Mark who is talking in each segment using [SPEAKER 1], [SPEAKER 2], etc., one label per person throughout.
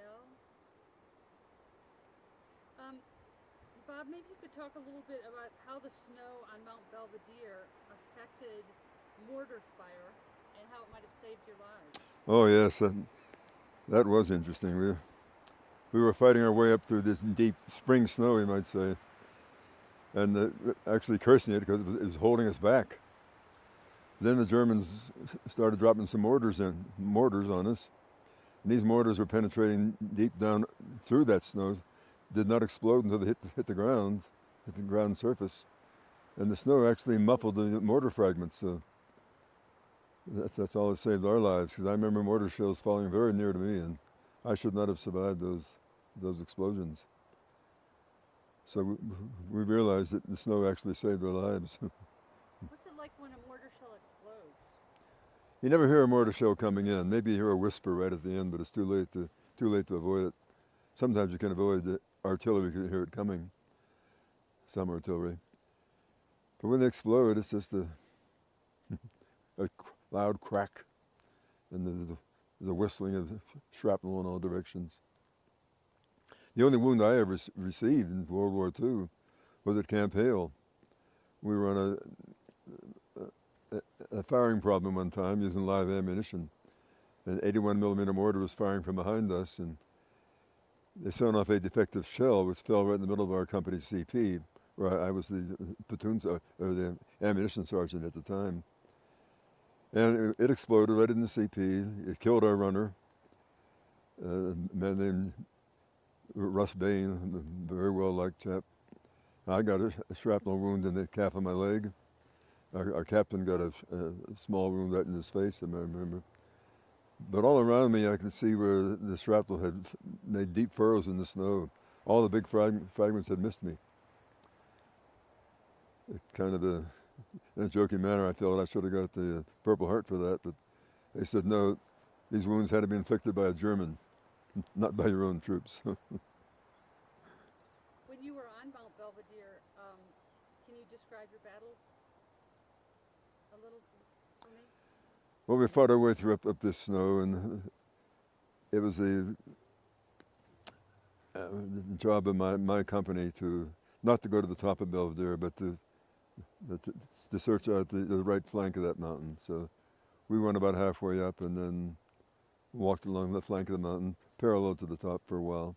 [SPEAKER 1] Hale. Bob, maybe you could talk a little bit about how the snow on Mount Belvedere affected mortar fire and how it might have saved your lives.
[SPEAKER 2] Oh yes, that was interesting. We were fighting our way up through this deep spring snow, you might say, and actually cursing it because it was holding us back. Then the Germans started dropping some mortars on us. And these mortars were penetrating deep down through that snow, did not explode until they hit the ground surface, and the snow actually muffled the mortar fragments. So that's all that saved our lives. Because I remember mortar shells falling very near to me, and I should not have survived those explosions. So we realized that the snow actually saved our lives.
[SPEAKER 1] What's it like when a mortar shell explodes?
[SPEAKER 2] You never hear a mortar shell coming in. Maybe you hear a whisper right at the end, but it's too late to avoid it. Sometimes you can avoid the artillery, you can hear it coming, some artillery. But when they explode, it's just a loud crack, and there's a whistling of shrapnel in all directions. The only wound I ever received in World War II was at Camp Hale. We were on a firing problem one time using live ammunition. An 81 millimeter mortar was firing from behind us, and they sent off a defective shell which fell right in the middle of our company's CP, where I was the the ammunition sergeant at the time. And it exploded right in the CP. It killed our runner, a man named Russ Bain, a very well-liked chap. I got a shrapnel wound in the calf of my leg. Our captain got a small wound right in his face, I remember. But all around me, I could see where the shrapnel had made deep furrows in the snow. All the big fragments had missed me. Kind of in a joking manner, I felt I should have got the Purple Heart for that, but they said no, these wounds had to be inflicted by a German, not by your own troops.
[SPEAKER 1] When you were on Mount Belvedere, can you describe your battle a little for me?
[SPEAKER 2] Well, we fought our way through up this snow, and it was the job of my company not to go to the top of Belvedere, but to search out the right flank of that mountain. So we went about halfway up and then walked along the flank of the mountain, parallel to the top for a while.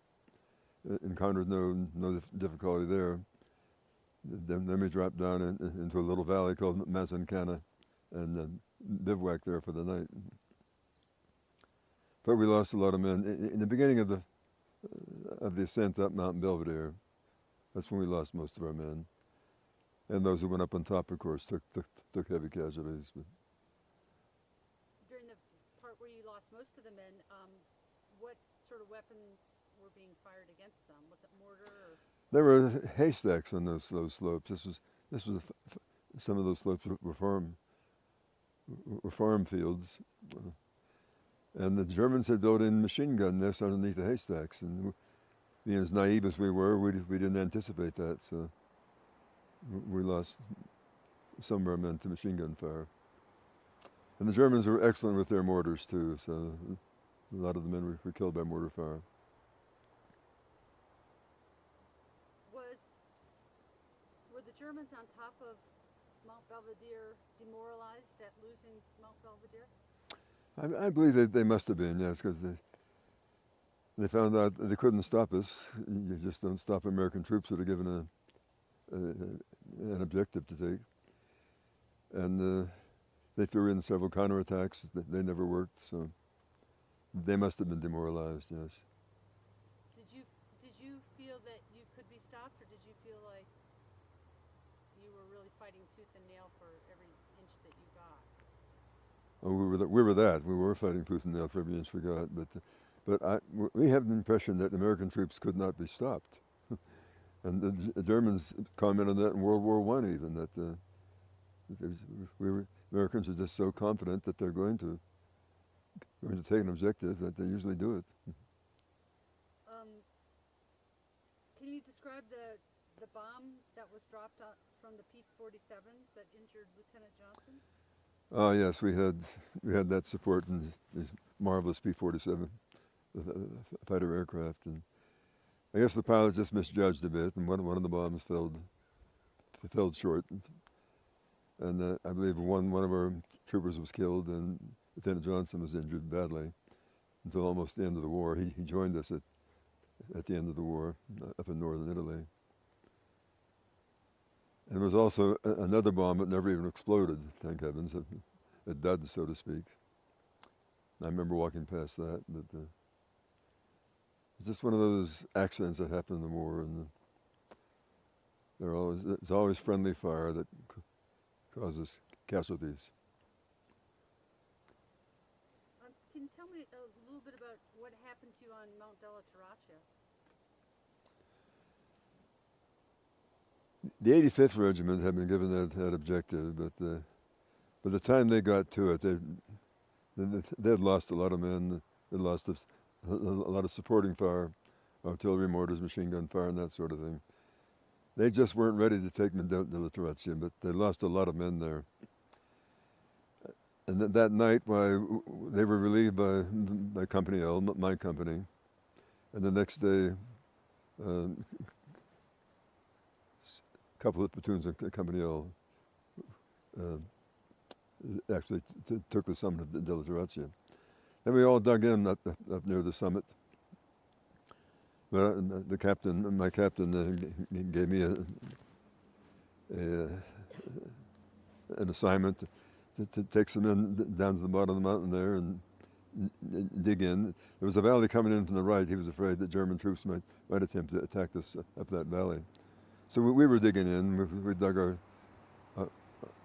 [SPEAKER 2] Encountered no difficulty there. Then we dropped down into a little valley called Mazancana and bivouacked there for the night. But we lost a lot of men. In the beginning of the ascent up Mount Belvedere, that's when we lost most of our men. And those who went up on top, of course, took heavy casualties. But
[SPEAKER 1] During the part where you lost most of the men, what sort of weapons were being fired against them? Was it mortar or?
[SPEAKER 2] There were haystacks on those slopes. This was some of those slopes were farm fields, and the Germans had built in machine gun nests underneath the haystacks. And being as naive as we were, we didn't anticipate that. So we lost some of our men to machine gun fire. And the Germans were excellent with their mortars too. So a lot of the men were killed by mortar fire.
[SPEAKER 1] Were the Germans on top of Mount Belvedere demoralized at losing Mount Belvedere?
[SPEAKER 2] I believe that they must have been, yes, because they found out that they couldn't stop us. You just don't stop American troops that are given an objective to take. And they threw in several counterattacks. They never worked, so they must have been demoralized, yes.
[SPEAKER 1] Did you feel that you could be stopped, or did you feel like you were really fighting tooth and nail for every inch that you got?
[SPEAKER 2] Oh, we were fighting tooth and nail for every inch we got, but we have the impression that American troops could not be stopped. And the Germans commented on that in World War I even, that Americans are just so confident that they're going to take an objective that they usually do it.
[SPEAKER 1] Can you describe the bomb that was dropped from the P-47s that injured Lieutenant Johnson?
[SPEAKER 2] Oh yes, we had that support from these marvelous P-47 fighter aircraft. And I guess the pilot just misjudged a bit, and one of the bombs fell short. And I believe one of our troopers was killed, and Lieutenant Johnson was injured badly until almost the end of the war. He joined us at the end of the war up in northern Italy. And there was also another bomb that never even exploded, thank heavens, a dud, so to speak. I remember walking past that, but it's just one of those accidents that happen in the war, and it's always friendly fire that causes casualties.
[SPEAKER 1] Can you tell me a little bit about what happened to you on Mount Della Terraccia?
[SPEAKER 2] The 85th Regiment had been given that objective, but by the time they got to it, they had lost a lot of men. They lost a lot of supporting fire, artillery, mortars, machine gun fire, and that sort of thing. They just weren't ready to take Della Terraccia, but they lost a lot of men there. And that night, they were relieved by Company L, my company, and the next day, a couple of platoons of Company L actually took the summit of Della Terraccia. Then we all dug in up near the summit. But my captain gave me an assignment to take some men down to the bottom of the mountain there and dig in. There was a valley coming in from the right. He was afraid that German troops might attempt to attack us up that valley. So we were digging in. We dug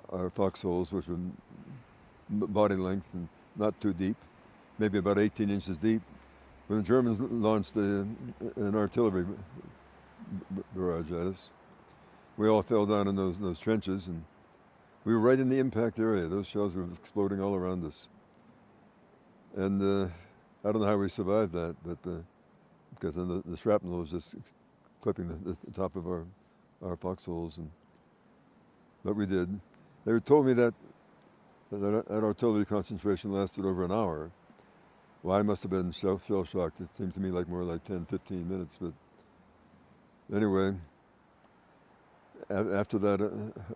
[SPEAKER 2] our foxholes, which were body length and not too deep, maybe about 18 inches deep. When the Germans launched an artillery barrage at us, we all fell down in those trenches, and we were right in the impact area. Those shells were exploding all around us. And I don't know how we survived that, but because then the shrapnel was just clipping the top of our foxholes, but we did. They told me that artillery concentration lasted over an hour. Well, I must have been shell-shocked. It seemed to me like more like 10, 15 minutes. But anyway, after that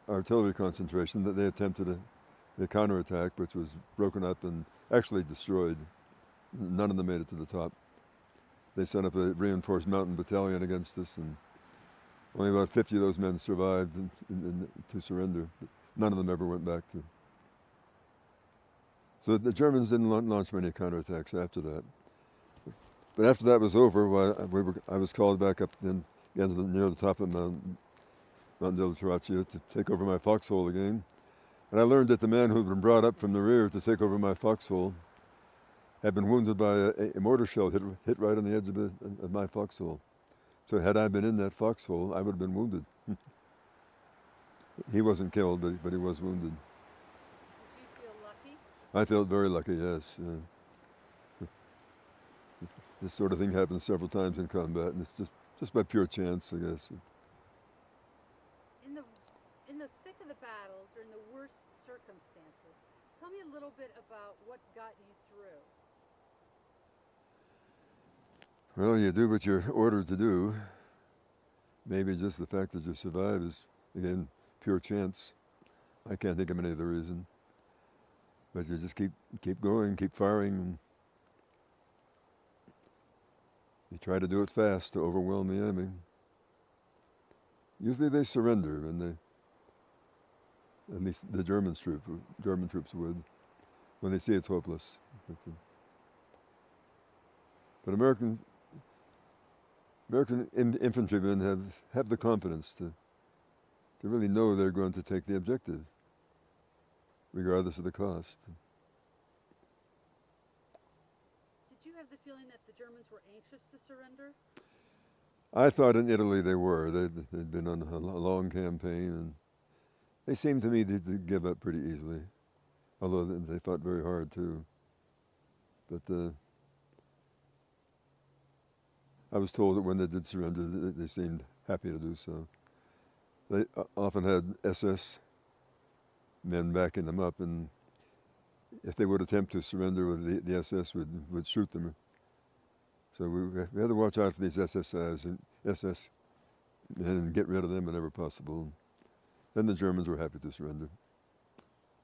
[SPEAKER 2] artillery concentration, they attempted a counterattack, which was broken up and actually destroyed. None of them made it to the top. They sent up a reinforced mountain battalion against us, and only about 50 of those men survived to surrender. But none of them ever went back to. So the Germans didn't launch many counterattacks after that. But after that was over, I was called back up near the top of Mount Della Terraccia to take over my foxhole again. And I learned that the man who had been brought up from the rear to take over my foxhole had been wounded by a mortar shell hit right on the edge of my foxhole. So had I been in that foxhole, I would have been wounded. He wasn't killed, but he was wounded.
[SPEAKER 1] Did you feel lucky?
[SPEAKER 2] I felt very lucky, yes. This sort of thing happens several times in combat, and it's just by pure chance, I guess.
[SPEAKER 1] In the thick of the battle, during the worst circumstances, tell me a little bit about what got you through.
[SPEAKER 2] Well, you do what you're ordered to do. Maybe just the fact that you survive is, again, pure chance. I can't think of any other reason. But you just keep going, keep firing, and you try to do it fast to overwhelm the enemy. Usually they surrender, and at least the German troops would, when they see it's hopeless. But American infantrymen have the confidence to really know they're going to take the objective, regardless of the cost.
[SPEAKER 1] Did you have the feeling that the Germans were anxious to surrender?
[SPEAKER 2] I thought in Italy they were. They'd been on a long campaign, and they seemed to me to give up pretty easily, although they fought very hard too. But I was told that when they did surrender, they seemed happy to do so. They often had SS men backing them up, and if they would attempt to surrender, the SS would shoot them So we had to watch out for these SSIs and SS and get rid of them whenever possible. Then the Germans were happy to surrender.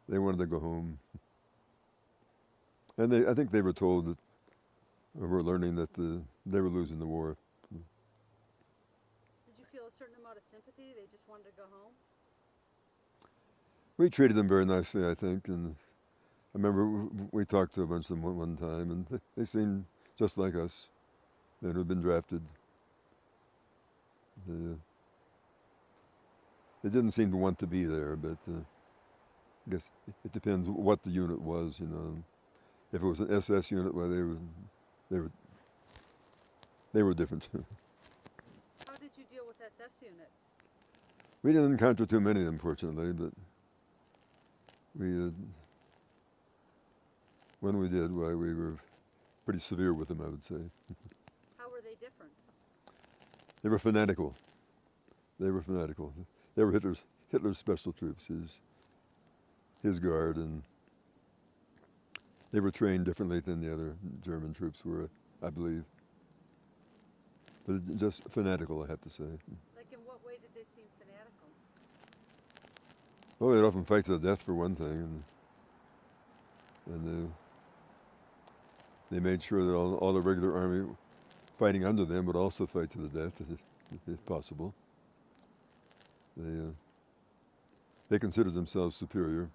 [SPEAKER 2] They wanted to go home. And I think they were told that, or were learning that they were losing the war.
[SPEAKER 1] Did you feel a certain amount of sympathy? They just wanted to go home?
[SPEAKER 2] We treated them very nicely, I think, and I remember we talked to a bunch of them one time, and they seemed just like us, men who'd been drafted. They didn't seem to want to be there, but I guess it depends what the unit was, you know. If it was an SS unit, well, they were different.
[SPEAKER 1] How did you deal with SS units?
[SPEAKER 2] We didn't encounter too many of them, fortunately, but when we did, well, we were pretty severe with them, I would say.
[SPEAKER 1] How were they different?
[SPEAKER 2] They were fanatical. They were fanatical. They were Hitler's special troops, his guard, and they were trained differently than the other German troops were, I believe. But just fanatical, I have to say.
[SPEAKER 1] Like, in what way did they seem fanatical?
[SPEAKER 2] Well, they'd often fight to the death for one thing, and they made sure that all the regular army fighting under them would also fight to the death, if possible. They considered themselves superior.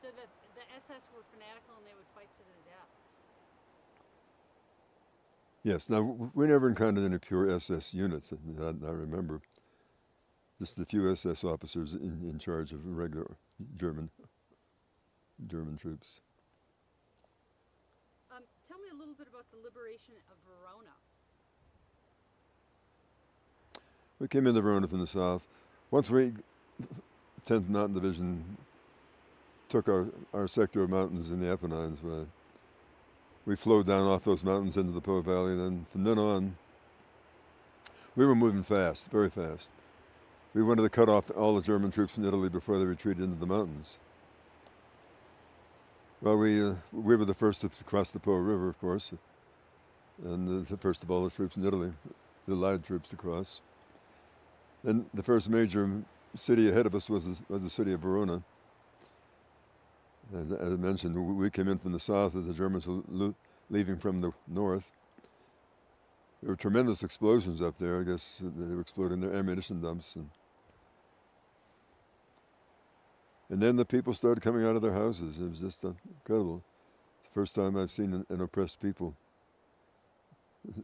[SPEAKER 1] So the SS were fanatical and they would fight to the death?
[SPEAKER 2] Yes. Now, we never encountered any pure SS units, I remember. Just a few SS officers in charge of regular German troops.
[SPEAKER 1] Tell me a little bit about the liberation of Verona.
[SPEAKER 2] We came into Verona from the south. Once we, 10th Mountain Division, took our sector of mountains in the Apennines, we flowed down off those mountains into the Po Valley, and then from then on, we were moving fast, very fast. We wanted to cut off all the German troops in Italy before they retreated into the mountains. Well, we were the first to cross the Po River, of course, and the first of all the troops in Italy, the Allied troops to cross. Then the first major city ahead of us was the city of Verona. As I mentioned, we came in from the south as the Germans were leaving from the north. There were tremendous explosions up there. I guess they were exploding their ammunition dumps. And then the people started coming out of their houses. It was just incredible. It's the first time I've seen an oppressed people.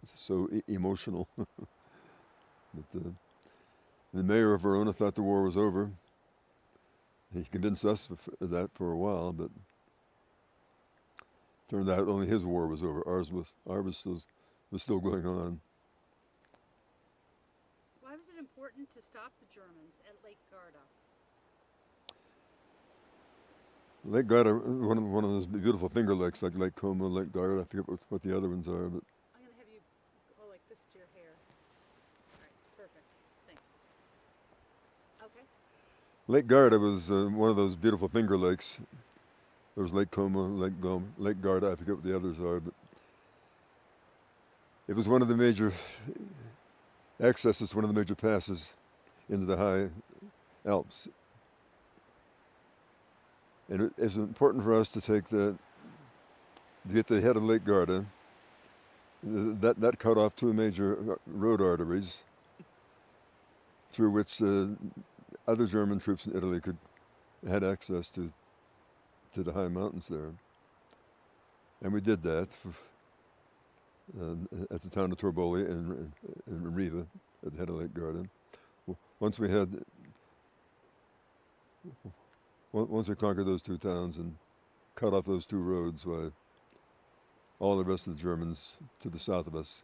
[SPEAKER 2] It's so emotional. But the mayor of Verona thought the war was over. He convinced us of that for a while, but turned out only his war was over. Ours was still going on.
[SPEAKER 1] Why was it important to stop the Germans at Lake Garda?
[SPEAKER 2] Lake Garda, one of those beautiful Finger Lakes, like Lake Como, Lake Garda. I forget what the other ones are, but
[SPEAKER 1] I'm going to have you go like this to your hair. All right, perfect. Thanks. Okay.
[SPEAKER 2] Lake Garda was one of those beautiful Finger Lakes. There was Lake Como, Lake Garda. I forget what the others are, but it was one of the major accesses, one of the major passes into the high Alps. And it's important for us to get to the head of Lake Garda. That cut off two major road arteries through which other German troops in Italy had access to the high mountains there. And we did that at the town of Torboli in Riva, at the head of Lake Garda. Once we conquered those two towns and cut off those two roads, all the rest of the Germans to the south of us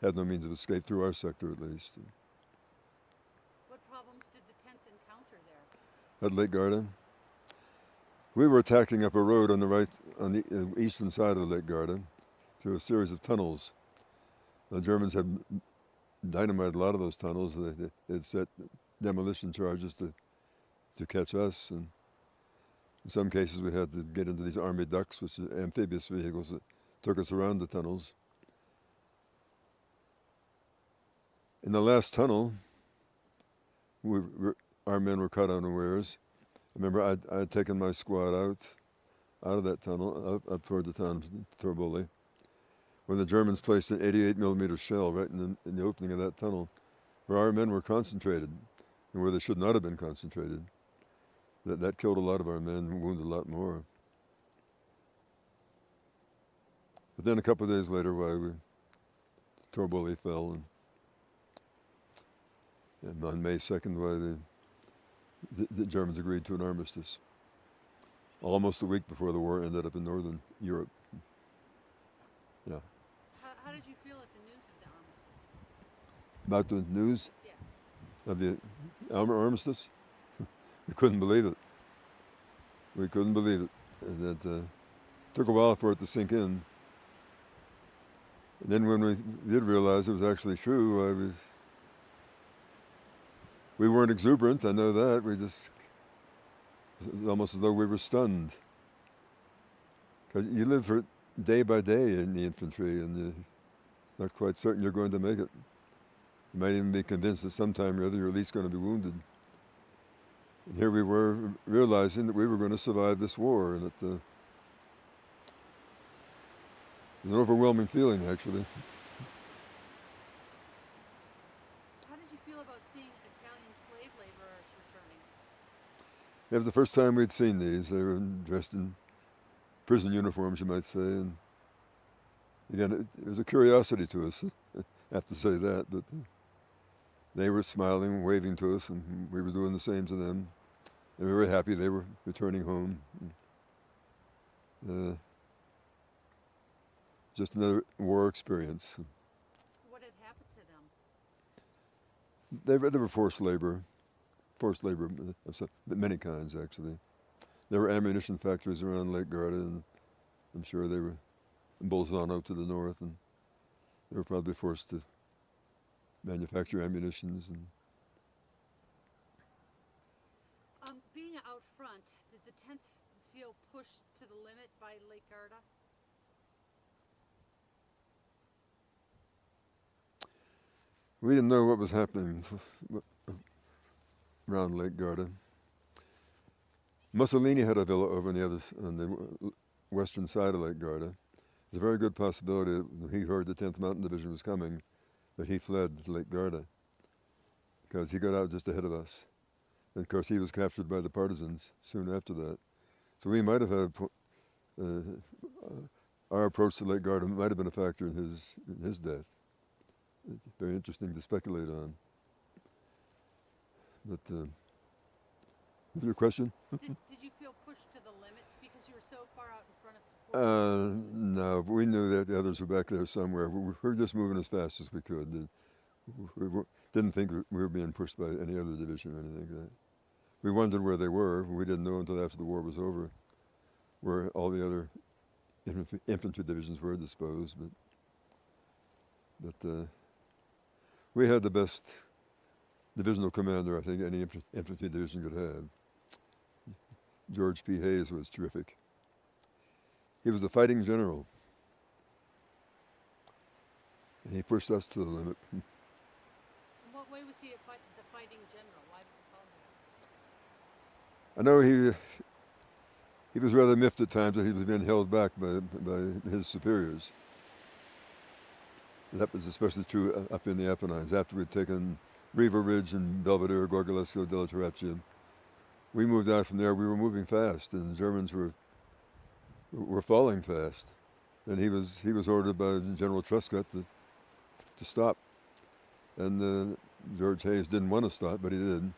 [SPEAKER 2] had no means of escape, through our sector at least.
[SPEAKER 1] What problems did the 10th encounter there?
[SPEAKER 2] At Lake Garda, we were attacking up a road on the eastern side of Lake Garda through a series of tunnels. The Germans had dynamited a lot of those tunnels. They had set demolition charges to catch us, and In some cases, we had to get into these army ducks, which are amphibious vehicles that took us around the tunnels. In the last tunnel, our men were caught unawares. I remember I had taken my squad out of that tunnel, up toward the town of Torboli, when the Germans placed an 88 millimeter shell right in the opening of that tunnel, where our men were concentrated, and where they should not have been concentrated. That killed a lot of our men and wounded a lot more. But then a couple of days later, Torboli fell, and on May 2nd, the Germans agreed to an armistice. Almost a week before the war ended up in northern Europe. Yeah.
[SPEAKER 1] How did you feel at the news of the armistice?
[SPEAKER 2] About the news?
[SPEAKER 1] Yeah.
[SPEAKER 2] Of the armistice? We couldn't believe it. We couldn't believe it. And it took a while for it to sink in. And then when we did realize it was actually true, we weren't exuberant, I know that. It was almost as though we were stunned. Because you live for day by day in the infantry, and you're not quite certain you're going to make it. You might even be convinced that sometime or other you're at least going to be wounded. And here we were realizing that we were going to survive this war, and it was an overwhelming feeling, actually.
[SPEAKER 1] How did you feel about seeing Italian slave laborers returning?
[SPEAKER 2] It was the first time we'd seen these. They were dressed in prison uniforms, you might say, and again, it was a curiosity to us. I have to say that, but they were smiling, waving to us, and we were doing the same to them. They were very happy they were returning home. Just another war experience.
[SPEAKER 1] What had happened to them?
[SPEAKER 2] They were forced labor of many kinds, actually. There were ammunition factories around Lake Garda, and I'm sure they were in Bolzano to the north, and they were probably forced to manufacture ammunitions. And
[SPEAKER 1] being out front, did the 10th feel pushed to the limit by Lake Garda?
[SPEAKER 2] We didn't know what was happening around Lake Garda. Mussolini had a villa over on the western side of Lake Garda. There's a very good possibility that he heard the 10th Mountain Division was coming, that he fled to Lake Garda, because he got out just ahead of us. And of course, he was captured by the partisans soon after that. So we might have had our approach to Lake Garda might have been a factor in his death. It's very interesting to speculate on. But was your question?
[SPEAKER 1] Did you feel pushed to the limit because you were so far out in front of support?
[SPEAKER 2] No, we knew that the others were back there somewhere. We were just moving as fast as we could. We didn't think we were being pushed by any other division or anything like that. We wondered where they were. We didn't know until after the war was over where all the other infantry divisions were disposed. But we had the best divisional commander I think any infantry division could have. George P. Hayes was terrific. He was a fighting general, and he pushed us to the limit.
[SPEAKER 1] In what way was he the fighting general? Why was he called that?
[SPEAKER 2] I know he was rather miffed at times that he was being held back by his superiors. That was especially true up in the Apennines. After we'd taken Riva Ridge and Belvedere, Gorgolesco, della Terrazia, we moved out from there. We were moving fast, and the Germans were falling fast. And he was ordered by General Truscott to stop. And George Hayes didn't want to stop, but he did.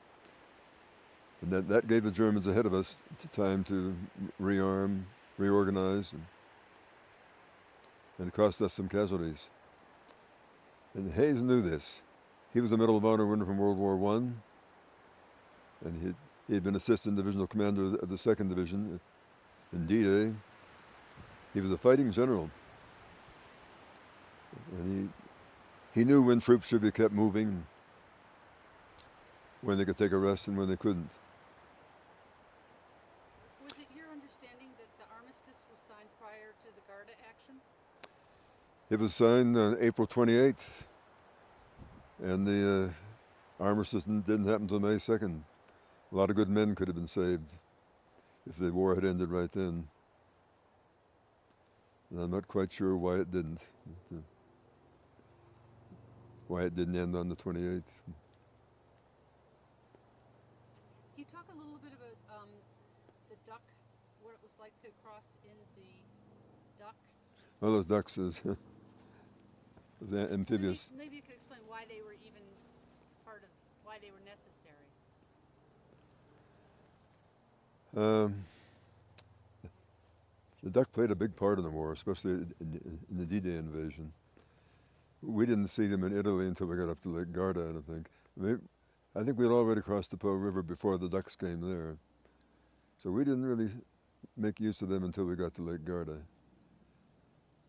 [SPEAKER 2] And that gave the Germans ahead of us time to rearm, reorganize, and it cost us some casualties. And Hayes knew this. He was a Medal of Honor winner from World War I, and he had been assistant divisional commander of the 2nd Division in D-Day. He was a fighting general. And he knew when troops should be kept moving, when they could take a rest and when they couldn't.
[SPEAKER 1] Was it your to the Garda action?
[SPEAKER 2] It was signed on April 28th, and the armistice didn't happen until May 2nd. A lot of good men could have been saved if the war had ended right then. And I'm not quite sure why it didn't. Why it didn't end on the 28th.
[SPEAKER 1] Can you talk a little bit about the duck, what it was like to cross in the ducks?
[SPEAKER 2] Oh, those ducks is amphibious.
[SPEAKER 1] Maybe you could explain why they were even part of, why they were necessary.
[SPEAKER 2] The duck played a big part in the war, especially in the D-Day invasion. We didn't see them in Italy until we got up to Lake Garda, I think. I think we'd already crossed the Po River before the ducks came there. So we didn't really make use of them until we got to Lake Garda.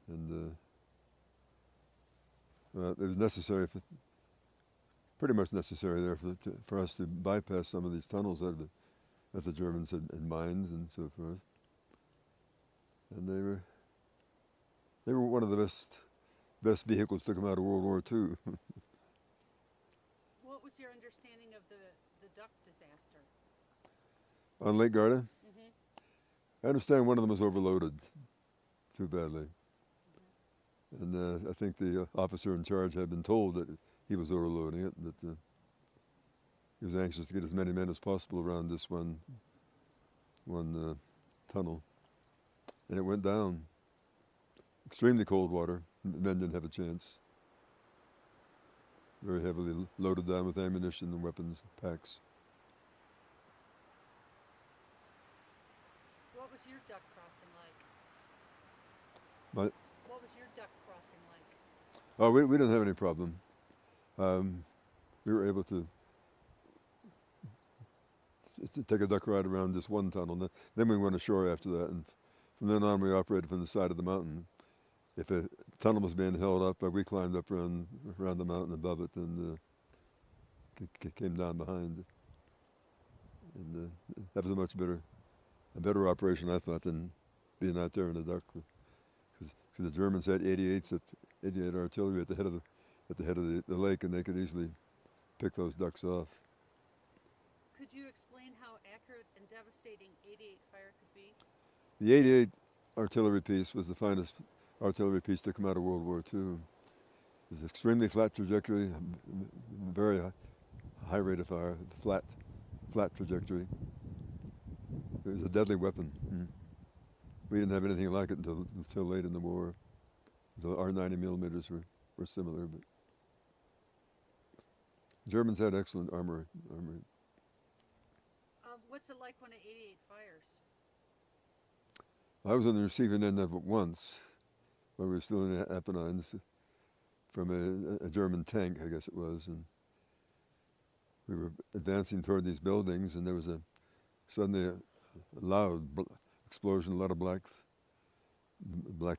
[SPEAKER 2] And it was necessary, pretty much necessary there for us to bypass some of these tunnels that the Germans had mined and so forth. And they were one of the best vehicles to come out of World War II.
[SPEAKER 1] What was your understanding of the duck disaster?
[SPEAKER 2] On Lake Garda?
[SPEAKER 1] Mm-hmm.
[SPEAKER 2] I understand one of them was overloaded too badly. Mm-hmm. And I think the officer in charge had been told that he was overloading it, but he was anxious to get as many men as possible around this one tunnel. And it went down. Extremely cold water. Men didn't have a chance. Very heavily loaded down with ammunition and weapons, packs.
[SPEAKER 1] What was your duck crossing like?
[SPEAKER 2] What?
[SPEAKER 1] What was your duck crossing like?
[SPEAKER 2] Oh, we didn't have any problem. We were able to take a duck ride around this one tunnel. Then we went ashore after that, and from then on we operated from the side of the mountain. If a tunnel was being held up, we climbed up around the mountain above it and came down behind. And that was a better operation, I thought, than being out there in the duck. Because the Germans had 88 artillery at the head of the lake, and they could easily pick those ducks off.
[SPEAKER 1] Could you explain how accurate and devastating 88 fire could be?
[SPEAKER 2] The 88 artillery piece was the finest artillery piece to come out of World War II. It was extremely flat trajectory, very high rate of fire, flat trajectory. It was a deadly weapon. We didn't have anything like it until late in the war. Our 90 millimeters were similar, but Germans had excellent armory.
[SPEAKER 1] What's it like when an 88 fires?
[SPEAKER 2] I was on the receiving end of it once, when we were still in the Apennines, from a German tank, I guess it was, and we were advancing toward these buildings, and there was suddenly a loud explosion, a lot of black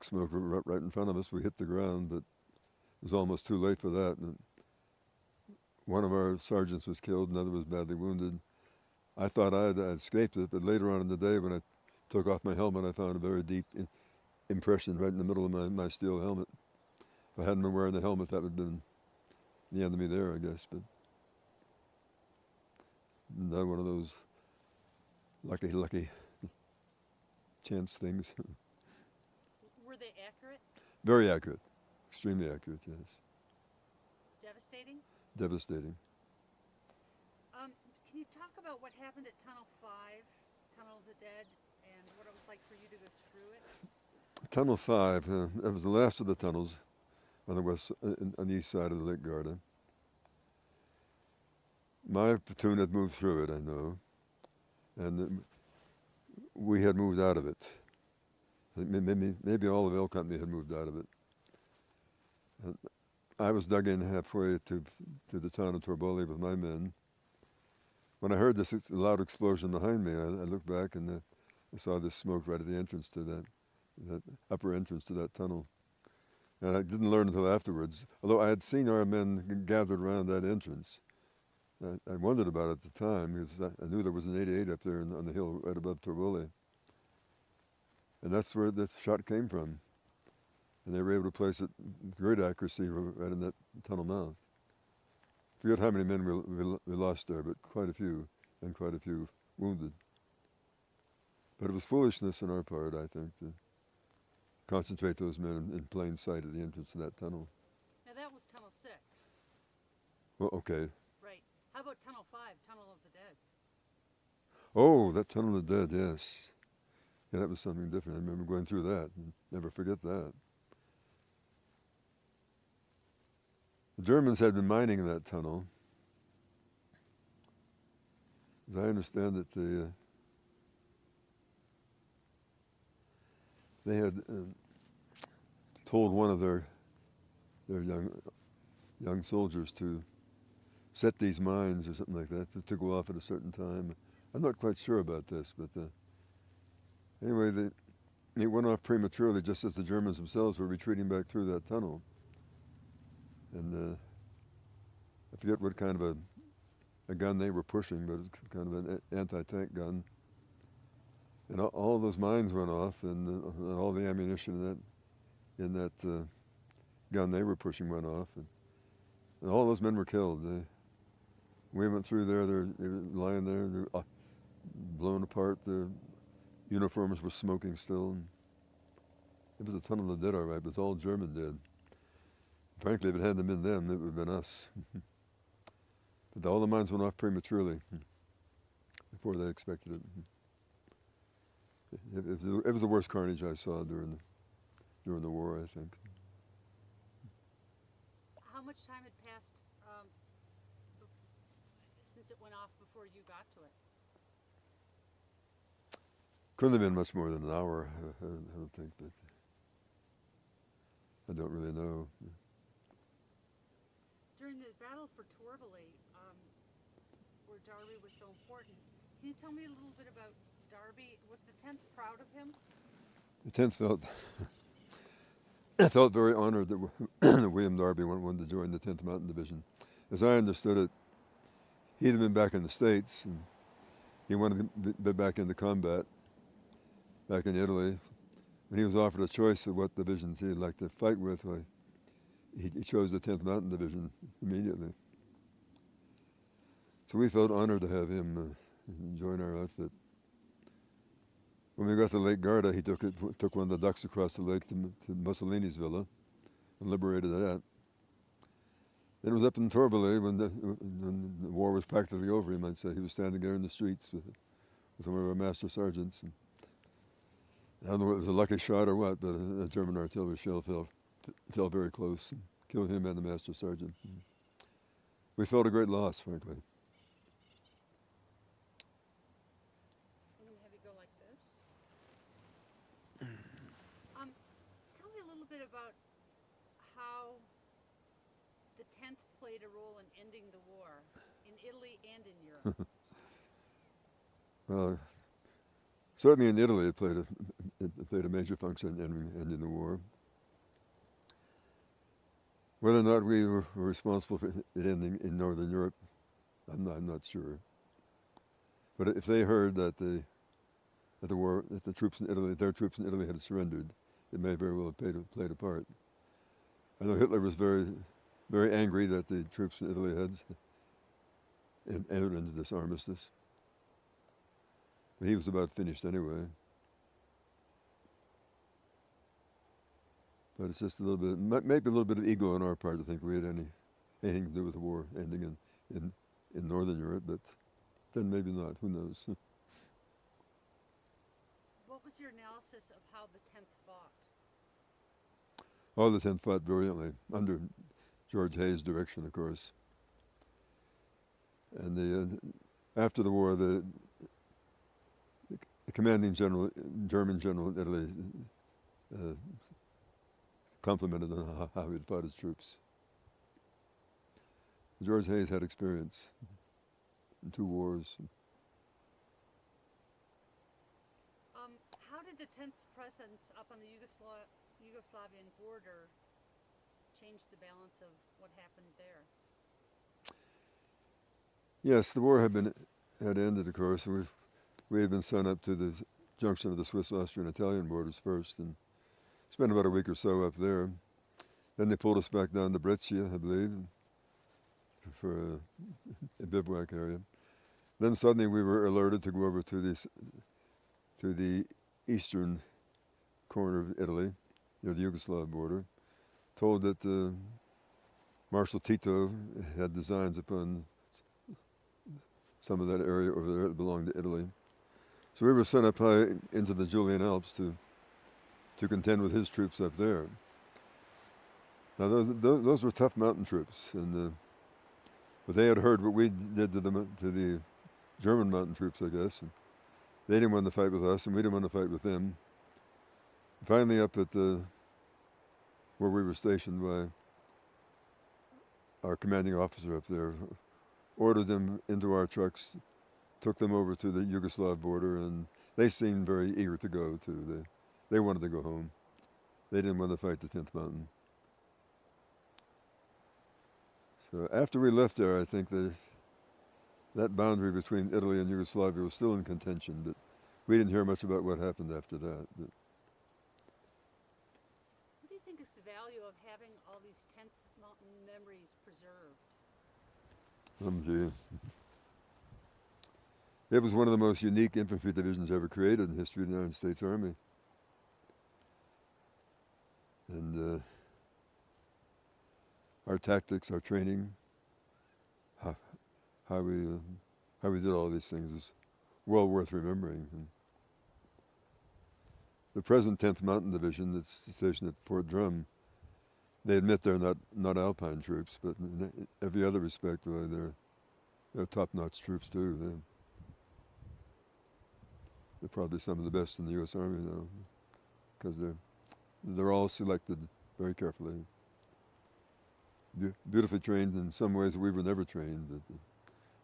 [SPEAKER 2] smoke right in front of us. We hit the ground, but it was almost too late for that. And one of our sergeants was killed, another was badly wounded. I thought I had escaped it, but later on in the day when I took off my helmet, I found a very deep impression right in the middle of my steel helmet. If I hadn't been wearing the helmet, that would have been the end of me there, I guess. But not one of those lucky chance things.
[SPEAKER 1] Were they accurate?
[SPEAKER 2] Very accurate. Extremely accurate, yes.
[SPEAKER 1] Devastating?
[SPEAKER 2] Devastating.
[SPEAKER 1] Can you talk about what happened at Tunnel 5, Tunnel of the Dead, and what it was like for you to go through it?
[SPEAKER 2] Tunnel 5, that was the last of the tunnels on the east side of the Lake Garda. My platoon had moved through it, I know, and we had moved out of it. Maybe all of L Company had moved out of it. And I was dug in halfway to the town of Torboli with my men. When I heard this loud explosion behind me, I looked back and I saw this smoke right at the entrance to that upper entrance to that tunnel. And I didn't learn until afterwards, although I had seen our men gathered around that entrance. I wondered about it at the time because I knew there was an 88 up there on the hill right above Torboli. And that's where the shot came from. And they were able to place it with great accuracy right in that tunnel mouth. Forget how many men we lost there, but quite a few, and quite a few wounded. But it was foolishness on our part, I think, to concentrate those men in plain sight at the entrance to that tunnel.
[SPEAKER 1] Now that was Tunnel 6.
[SPEAKER 2] Well, okay.
[SPEAKER 1] Right. How about Tunnel 5, Tunnel of the Dead?
[SPEAKER 2] Oh, that Tunnel of the Dead, yes. Yeah, that was something different. I remember going through that. Never forget that. The Germans had been mining in that tunnel. As I understand it, they had told one of their young soldiers to set these mines or something like that to go off at a certain time. I'm not quite sure about this, but anyway, it went off prematurely just as the Germans themselves were retreating back through that tunnel. And I forget what kind of a gun they were pushing, but it was kind of an anti-tank gun. And all those mines went off, and all the ammunition in that gun they were pushing went off, and all those men were killed. We went through there; they were lying there, they were blown apart. Their uniforms were smoking still. And it was a Tunnel of the Dead, all right, but it's all German dead. Frankly, if it hadn't been them, it would have been us. But all the mines went off prematurely before they expected it. It was the worst carnage I saw during the war, I think.
[SPEAKER 1] How much time had passed since it went off before you got to it?
[SPEAKER 2] Couldn't have been much more than an hour, I don't think, but I don't really know.
[SPEAKER 1] During the battle for Torbally, where Darby was so important, can you tell me a little bit about Darby? Was the 10th proud of him?
[SPEAKER 2] The 10th felt very honored that William Darby wanted to join the 10th Mountain Division. As I understood it, he had been back in the States, and he wanted to be back into combat, back in Italy. When he was offered a choice of what divisions he'd like to fight with, he chose the 10th Mountain Division immediately. So we felt honored to have him join our outfit. When we got to Lake Garda, he took one of the ducks across the lake to Mussolini's villa and liberated that. Then it was up in Torbally when the war was practically over, you might say. He was standing there in the streets with one of our master sergeants. And I don't know if it was a lucky shot or what, but a German artillery shell fell very close and killed him and the master sergeant. We felt a great loss, frankly.
[SPEAKER 1] I'm going to have you go like this. Tell me a little bit about how the 10th played a role in ending the war in Italy and in Europe.
[SPEAKER 2] Certainly in Italy, it played a major function in ending the war. Whether or not we were responsible for it ending in Northern Europe, I'm not sure. But if they heard that the troops in Italy, their troops in Italy had surrendered, it may very well have played a part. I know Hitler was very, very angry that the troops in Italy had entered into this armistice. But he was about finished anyway. But it's just a little bit, maybe a little bit of ego on our part to think we had anything to do with the war ending in Northern Europe, but then maybe not, who knows.
[SPEAKER 1] What was your analysis of how the 10th fought?
[SPEAKER 2] Oh, the 10th fought brilliantly, under George Hayes' direction, of course. And after the war, the commanding general, German general in Italy, complimented on how he'd fought his troops. George Hayes had experience in 2 wars.
[SPEAKER 1] How did the 10th's presence up on the Yugoslavian border change the balance of what happened there?
[SPEAKER 2] Yes, the war had ended, of course. We had been sent up to the junction of the Swiss, Austrian, Italian borders first, and spent about a week or so up there. Then they pulled us back down to Brescia, I believe, for a bivouac area. Then suddenly we were alerted to go over to the eastern corner of Italy, near the Yugoslav border, told that Marshal Tito had designs upon some of that area over there that belonged to Italy. So we were sent up high into the Julian Alps to contend with his troops up there. Now those were tough mountain troops, and but they had heard what we did to the German mountain troops, I guess. And they didn't want to fight with us, and we didn't want to fight with them. Finally, up at where we were stationed, by our commanding officer up there ordered them into our trucks, took them over to the Yugoslav border, and they seemed very eager to go too. They wanted to go home. They didn't want to fight the 10th Mountain. So after we left there, I think that boundary between Italy and Yugoslavia was still in contention, but we didn't hear much about what happened after that. But
[SPEAKER 1] what do you think is the value of having all these 10th Mountain memories preserved?
[SPEAKER 2] Gee. It was one of the most unique infantry divisions ever created in the history of the United States Army. And our tactics, our training, how we did all these things is well worth remembering. And the present 10th Mountain Division that's stationed at Fort Drum, they admit they're not Alpine troops, but in every other respect, they're top-notch troops too. They're probably some of the best in the U.S. Army now, because they're all selected very carefully. Beautifully trained in some ways we were never trained,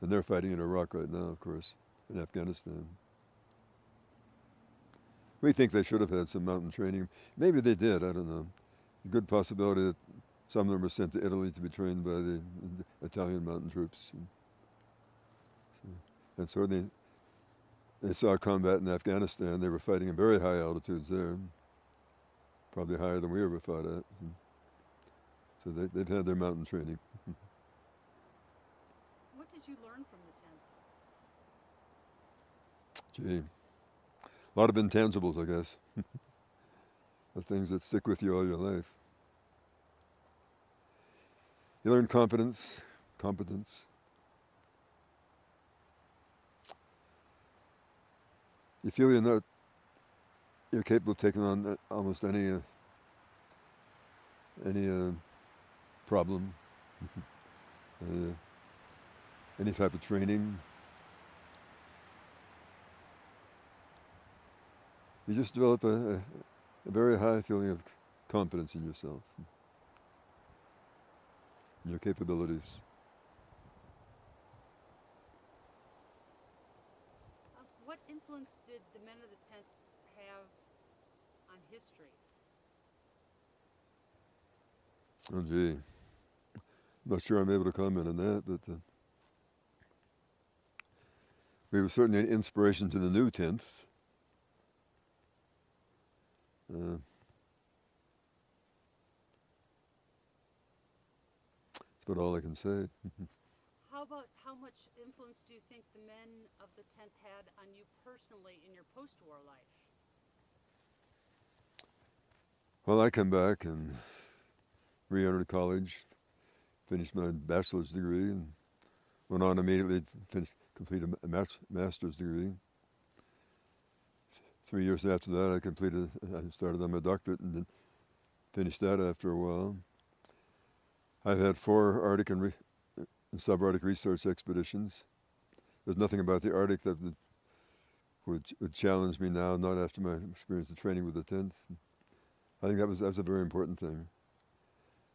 [SPEAKER 2] and they're fighting in Iraq right now, of course, in Afghanistan. We think they should have had some mountain training. Maybe they did, I don't know. A good possibility that some of them were sent to Italy to be trained by the Italian mountain troops. And so they saw combat in Afghanistan. They were fighting at very high altitudes there, probably higher than we ever fought at. So they've had their mountain training.
[SPEAKER 1] What did you learn from the 10th?
[SPEAKER 2] Gee, a lot of intangibles, I guess. The things that stick with you all your life. You learn competence. You feel you're capable of taking on almost any problem, any type of training. You just develop a very high feeling of confidence in yourself, in your capabilities.
[SPEAKER 1] What influence did the men of the 10th have on history?
[SPEAKER 2] Oh, gee. I'm not sure I'm able to comment on that, but we were certainly an inspiration to the new 10th. That's about all I can say.
[SPEAKER 1] How much influence do you think the men of the 10th had on you personally in your post-war life?
[SPEAKER 2] Well, I come back and re-entered college, finished my bachelor's degree, and went on immediately to complete a master's degree. 3 years after that, I started on my doctorate and then finished that after a while. I've had 4 Arctic and subarctic research expeditions. There's nothing about the Arctic that would challenge me now, not after my experience of training with the 10th. I think that was a very important thing.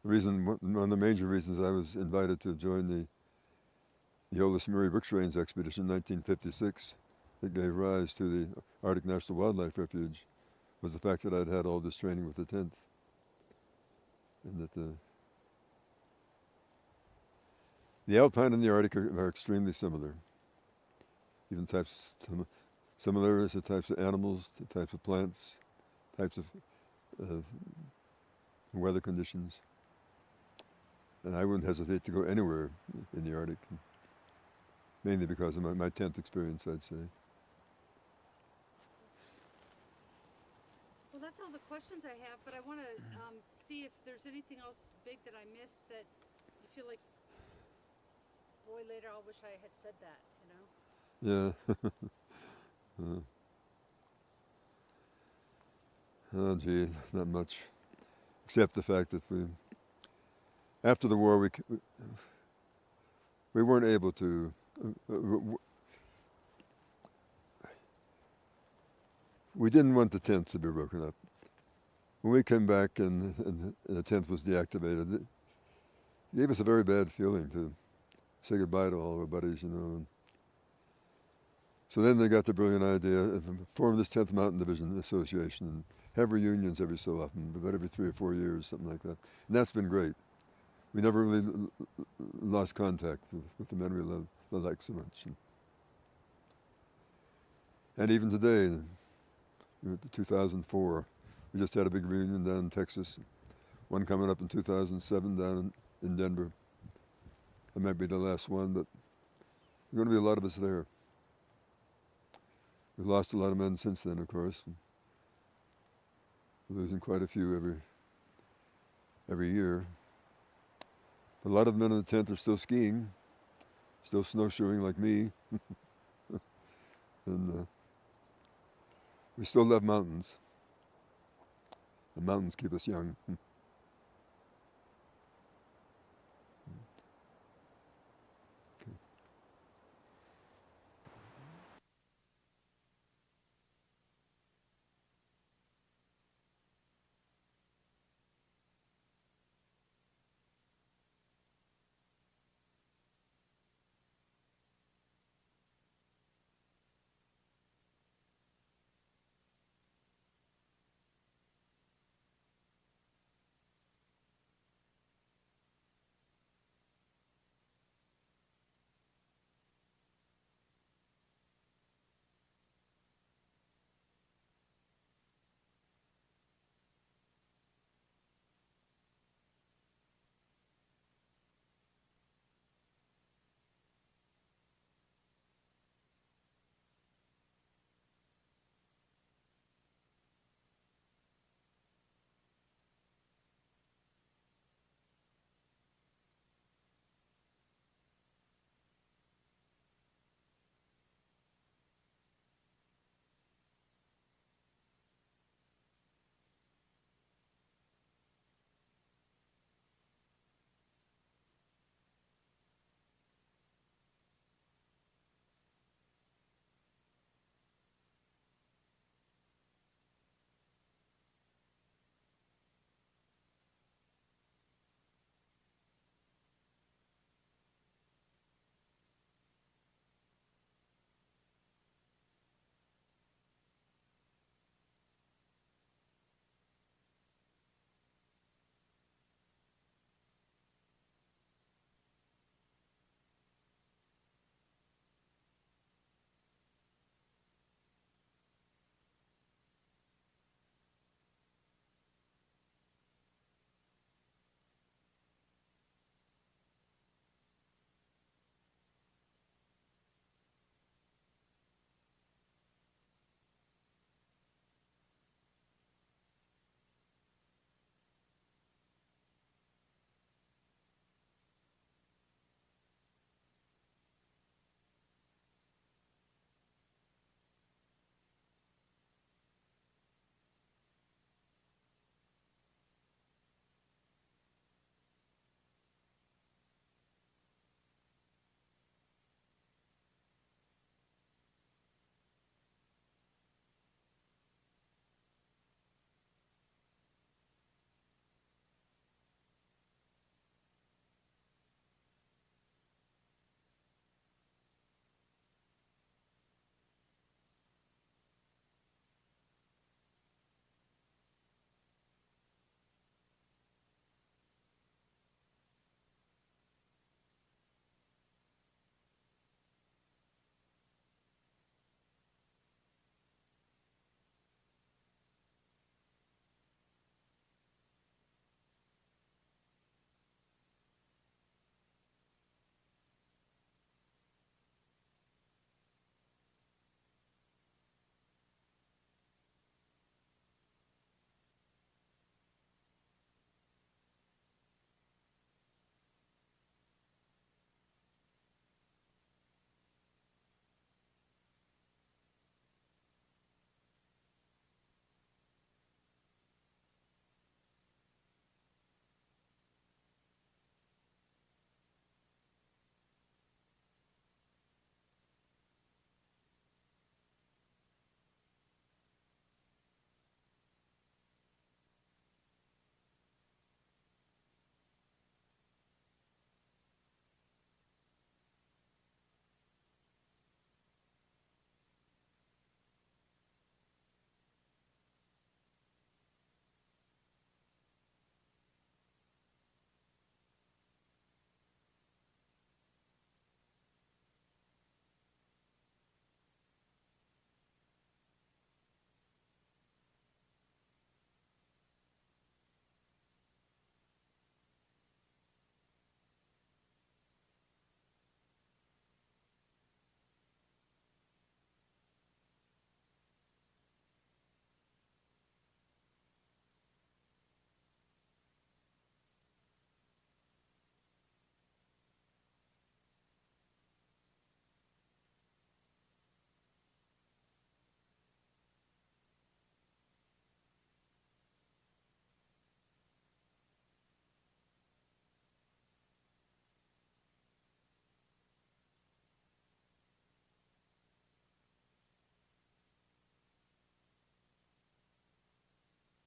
[SPEAKER 2] One of the major reasons I was invited to join the Olaus Murie Brooks Range expedition in 1956 that gave rise to the Arctic National Wildlife Refuge was the fact that I'd had all this training with the 10th. And that the Alpine and the Arctic are extremely similar. Even similarities to types of animals, to types of plants, types of weather conditions. And I wouldn't hesitate to go anywhere in the Arctic, mainly because of my tent experience, I'd say.
[SPEAKER 1] Well, that's all the questions I have, but I want to see if there's anything else big that I missed that you feel like, boy, later I'll wish I had said that,
[SPEAKER 2] Yeah. Oh, gee, not much. Except the fact that after the war, we weren't able to, we didn't want the tent to be broken up. When we came back and the tent was deactivated, it gave us a very bad feeling to say goodbye to all our buddies, And so then they got the brilliant idea of forming this 10th Mountain Division Association and have reunions every so often, about every 3 or 4 years, something like that. And that's been great. We never really lost contact with the men we liked so much. And even today, 2004, we just had a big reunion down in Texas. One coming up in 2007 down in Denver. That might be the last one, but there's going to be a lot of us there. We've lost a lot of men since then, of course. We're losing quite a few every year. But a lot of the men in the tent are still skiing, still snowshoeing like me. And we still love mountains. The mountains keep us young.